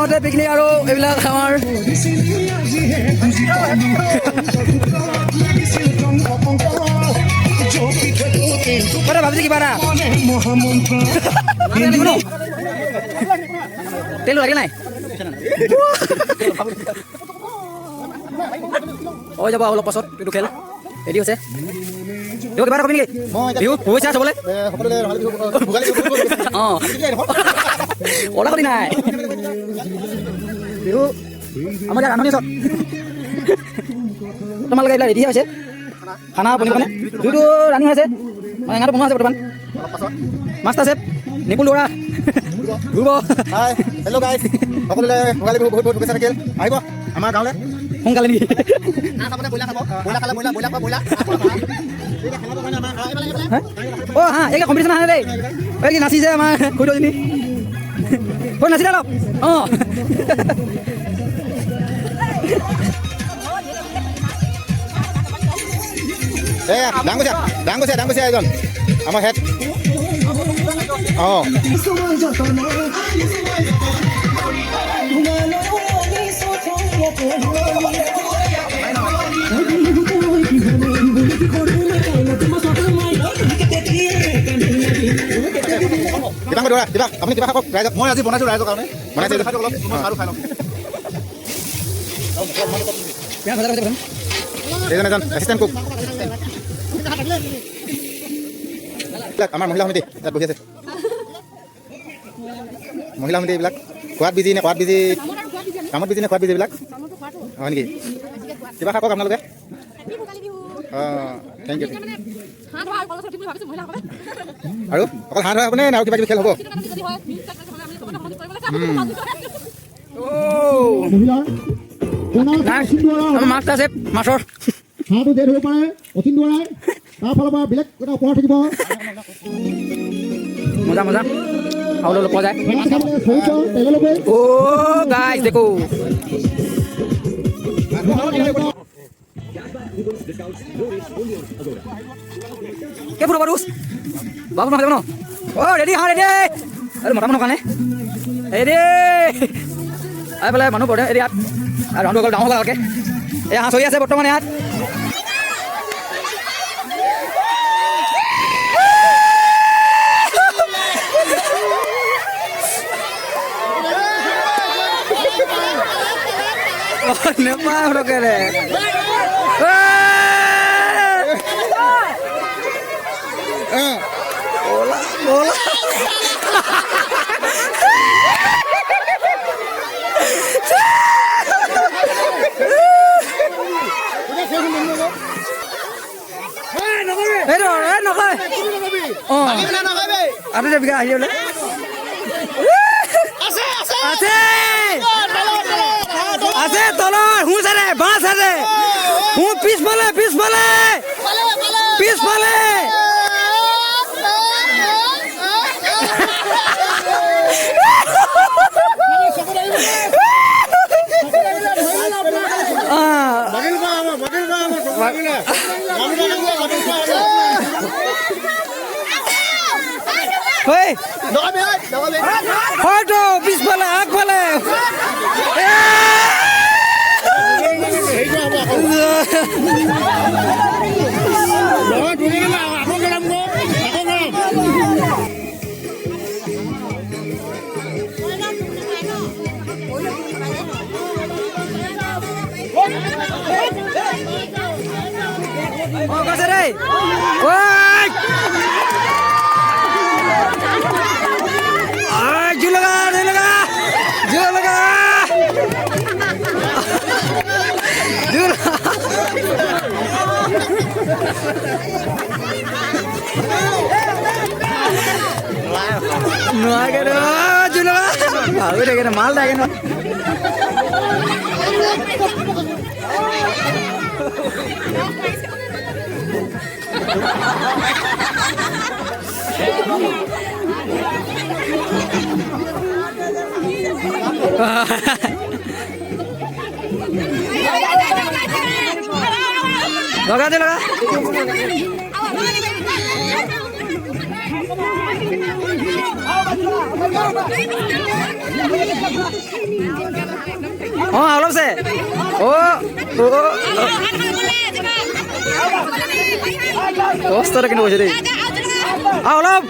লগতে পিকনিক আৰু এইবিলাক আমাৰ ভাবিছে কিবা এটা তেল লাগিল নাই হৈ যাব অলপ পাছত এইটো খেল ৰেডি হৈছে কিবা এটা কবি নেকি বিহু হৈছে চবলৈ অঁ ওলা কবি নাই বিহু আমাৰ ইয়াত ৰান্ধনি চব তোমালোকে এইবিলাক ৰেডি হৈছে খানা বনিব কাৰণে জুইটো ৰান্ধি হৈ আছে মানে এঙাৰটো বনোৱা আছে বৰ্তমান মাষ্টাৰ চেফ নিপুল ল'ৰা ঘূৰিব হেল্ল' গাইজ সকলোলে ভোগালী বিহু বহুত বহুত শুভেচ্ছা থাকিল আহিব আমাৰ গাঁৱলৈ সোনকালে নেকি অঁ হা এই কম্পিটিশ্যন আহে দেই এই কি নাচিছে আমাৰ খুৰীজনী কৈ নাচিলে অলপ অঁ ডাঙ গৈছে এজন আমাৰ হেড অঁ আপুনি কিবা খাওক ৰাইজক মই আজি বনাইছোঁ ৰাইজৰ কাৰণে বনাইছোঁ অলপ আৰু খাই লওঁ এইজন এজন এছিষ্টেণ্ট কুক আমাৰ মহিলা সমিতি ইয়াত বহি আছে মহিলা সমিতি এইবিলাক খোৱাত বিজি নে খোৱাত বিজি কামত বিজি নে খোৱাত বিজি এইবিলাক হয় নেকি কিবা খাওক আপোনালোকে অঁ থেংক ইউ আৰু অকল হাঁহ ধৰা হ'বনে আৰু কিবা কিবি খেল হ'ব মাষ্টাৰ চেফ মাছৰ হাঁহটো যে ধৰিব পাৰে অচিন দুৱাৰাই তাৰ ফালৰ পৰা বেলেগ এটা উপহাৰ থাকিব মজা মজা খাবলৈ পোৱা যায় অ' গাইজ দেখো কে ফুৰা বাৰু বাবু নহয় ন অ' ৰেডি হা ৰেডি আৰু মতা মানুহ কাৰণে ৰেডি আহি পেলাই মানুহ পঢ়ে ইয়াত আৰু ৰাউণ্ডটো অকল ডাঙৰ হ'ব ভালকৈ এই হাঁহ চৰি আছে বৰ্তমান ইয়াত নেপায় সৰকাৰে নকয় অঁ আৰু বিঘা আহি বোলে আছে আছে তলৰ হুঁচ আছে বাঁচ আছে হুঁ পিছফালে হয়তো পিছফালে আগফালে মাল থাকে ন लगा दे लगा অলপ আছে কষ্টৰে কিন্তু কৈছে দেই অলপ